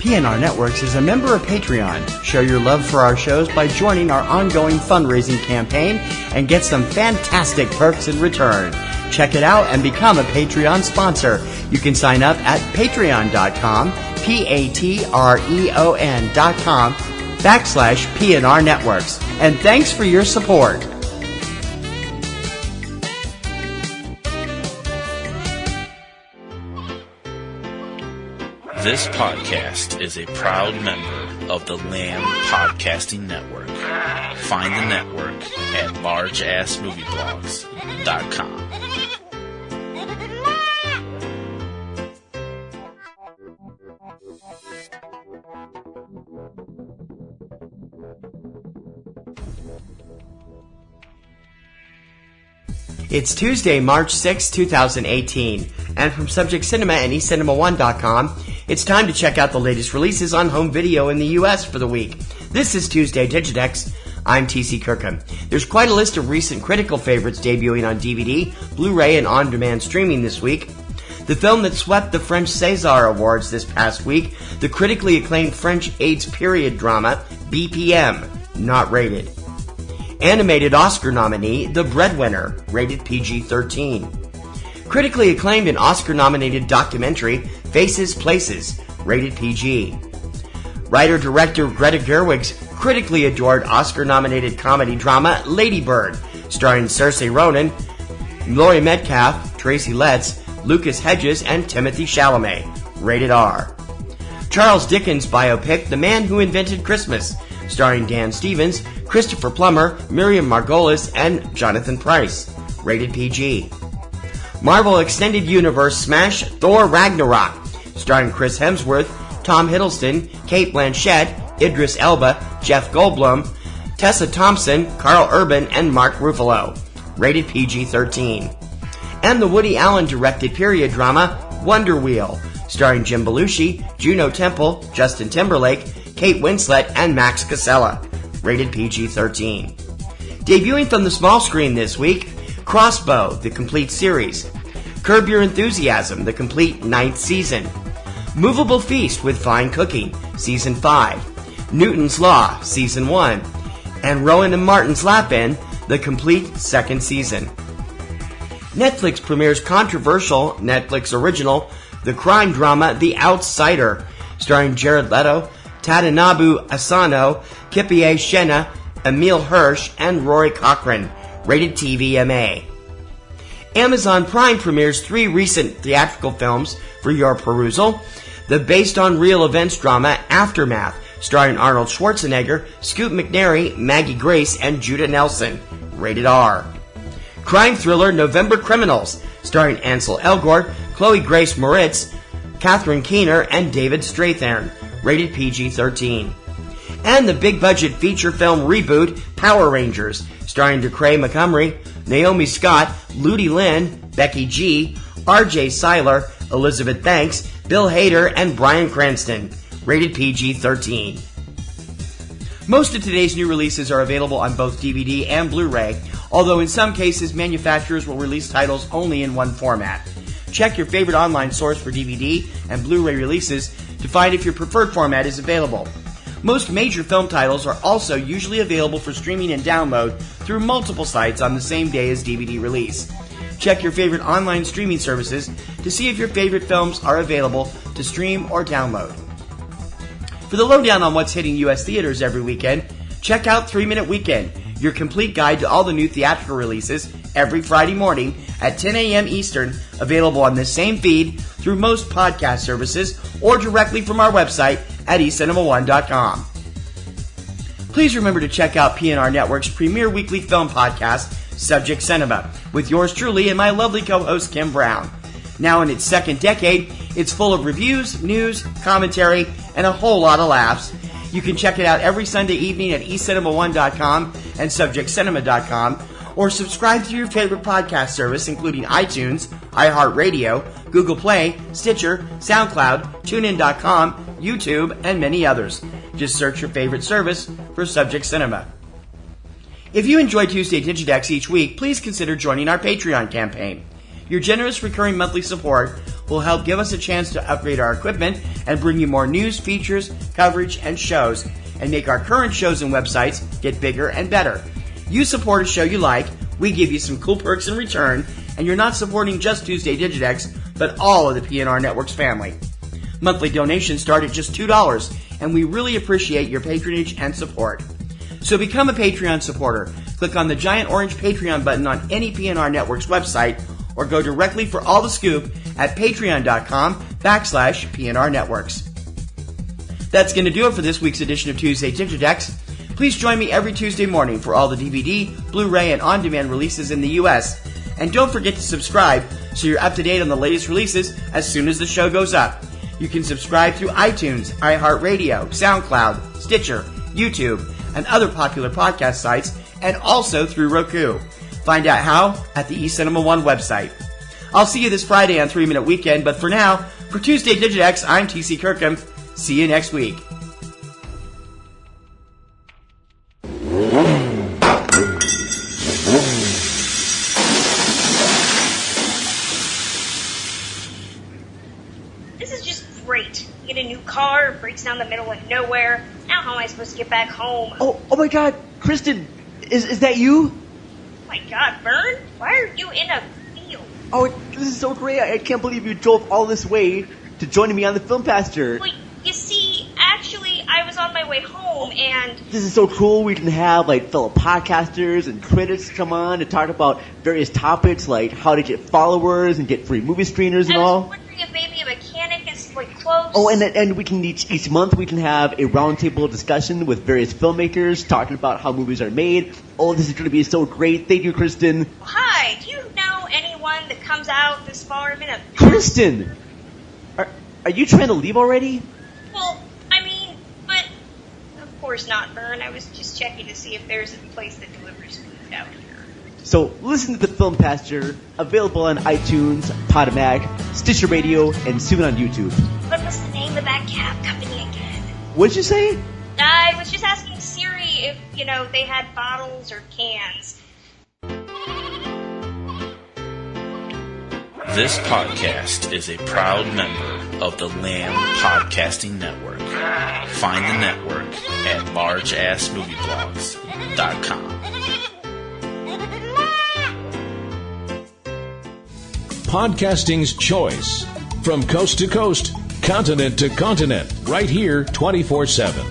PNR Networks is a member of Patreon. Show your love for our shows by joining our ongoing fundraising campaign and get some fantastic perks in return. Check it out and become a Patreon sponsor. You can sign up at patreon.com, patreon.com/PNR Networks. And thanks for your support. This podcast is a proud member of the Lamb Podcasting Network. Find the network at largeassmovieblogs.com. It's Tuesday, March 6, 2018, and from Subject Cinema and eCinemaOne.com, it's time to check out the latest releases on home video in the U.S. for the week. This is Tuesday Digidex. I'm TC Kirkham. There's quite a list of recent critical favorites debuting on DVD, Blu-ray, and on-demand streaming this week. The film that swept the French César Awards this past week, the critically acclaimed French AIDS period drama, BPM, not rated. Animated Oscar nominee, The Breadwinner, rated PG-13. Critically acclaimed and Oscar-nominated documentary, Faces, Places, rated PG. Writer-director Greta Gerwig's critically adored Oscar-nominated comedy drama, Lady Bird, starring Saoirse Ronan, Laurie Metcalf, Tracy Letts, Lucas Hedges, and Timothée Chalamet, rated R. Charles Dickens' biopic, The Man Who Invented Christmas, starring Dan Stevens, Christopher Plummer, Miriam Margolyes, and Jonathan Pryce, rated PG. Marvel Extended Universe smash Thor Ragnarok, starring Chris Hemsworth, Tom Hiddleston, Cate Blanchett, Idris Elba, Jeff Goldblum, Tessa Thompson, Carl Urban, and Mark Ruffalo, rated PG-13. And the Woody Allen directed period drama Wonder Wheel, starring Jim Belushi, Juno Temple, Justin Timberlake, Kate Winslet, and Max Casella, rated PG-13. Debuting from the small screen this week, Crossbow, the complete series. Curb Your Enthusiasm, the complete 9th season. Movable Feast with Fine Cooking, Season 5. Newton's Law, Season 1. And Rowan and Martin's Lap-In, the complete 2nd season. Netflix premieres controversial Netflix original, the crime drama The Outsider, starring Jared Leto, Tadanobu Asano, Kippie Shenna, Emile Hirsch, and Rory Cochrane, rated TVMA. Amazon Prime premieres 3 recent theatrical films for your perusal. The based on real events drama Aftermath, starring Arnold Schwarzenegger, Scoot McNairy, Maggie Grace, and Judah Nelson, rated R. Crime thriller November Criminals, starring Ansel Elgort, Chloe Grace Moritz, Catherine Keener, and David Strathairn, rated PG-13. And the big-budget feature film reboot Power Rangers, starring Decray Montgomery, Naomi Scott, Ludi Lin, Becky G, R.J. Seiler, Elizabeth Banks, Bill Hader, and Bryan Cranston, rated PG-13. Most of today's new releases are available on both DVD and Blu-ray, although in some cases manufacturers will release titles only in one format. Check your favorite online source for DVD and Blu-ray releases to find if your preferred format is available. Most major film titles are also usually available for streaming and download through multiple sites on the same day as DVD release. Check your favorite online streaming services to see if your favorite films are available to stream or download. For the lowdown on what's hitting U.S. theaters every weekend, check out 3 Minute Weekend, your complete guide to all the new theatrical releases every Friday morning at 10 a.m. Eastern, available on this same feed through most podcast services or directly from our website at eCinemaOne.com. Please remember to check out PNR Network's premier weekly film podcast, Subject Cinema, with yours truly and my lovely co-host Kim Brown. Now in its 2nd decade, it's full of reviews, news, commentary, and a whole lot of laughs. You can check it out every Sunday evening at eCinemaOne.com and SubjectCinema.com, or subscribe to your favorite podcast service, including iTunes, iHeartRadio, Google Play, Stitcher, SoundCloud, TuneIn.com, YouTube, and many others. Just search your favorite service for Subject Cinema. If you enjoy Tuesday Digidex each week, please consider joining our Patreon campaign. Your generous recurring monthly support will help give us a chance to upgrade our equipment and bring you more news, features, coverage, and shows, and make our current shows and websites get bigger and better. You support a show you like, we give you some cool perks in return, and you're not supporting just Tuesday Digidex, but all of the PNRNetworks family. Monthly donations start at just $2, and we really appreciate your patronage and support. So become a Patreon supporter. Click on the giant orange Patreon button on any PNRNetworks website, or go directly for all the scoop at patreon.com/PNRNetworks. That's going to do it for this week's edition of Tuesday Digidex. Please join me every Tuesday morning for all the DVD, Blu-ray, and on-demand releases in the U.S. And don't forget to subscribe so you're up to date on the latest releases as soon as the show goes up. You can subscribe through iTunes, iHeartRadio, SoundCloud, Stitcher, YouTube, and other popular podcast sites, and also through Roku. Find out how at the eCinemaOne website. I'll see you this Friday on 3 Minute Weekend, but for now, for Tuesday Digidex, I'm TC Kirkham. See you next week. This is just great. You get a new car, breaks down the middle of nowhere. Now how am I supposed to get back home? Oh my God, Kristen, is that you? Oh my God, Vern? Why are you in a field? Oh, this is so great. I can't believe you drove all this way to join me on the Film Pasture. Wait, you see, actually, I was on my way home and... This is so cool. We can have, fellow podcasters and critics come on to talk about various topics, like how to get followers and get free movie screeners and all. I was wondering if maybe a mechanic is, close. Oh, and we can each month we can have a roundtable discussion with various filmmakers talking about how movies are made. Oh, this is going to be so great. Thank you, Kristen. Hi, do you know anyone that comes out this far? I'm in a... Kristen! Are you trying to leave already? Well, I mean, but... Of course not, Vern. I was just checking to see if there's a place that delivers food out here. So listen to the Film Pasture, available on iTunes, Podomac, Stitcher Radio, and soon on YouTube. What was the name of that cab company again? What'd you say? I was just asking Siri if, they had bottles or cans. This podcast is a proud member of the Lamb Podcasting Network. Find the network at largeassmovieblogs.com. Podcasting's choice. From coast to coast, continent to continent, right here 24/7.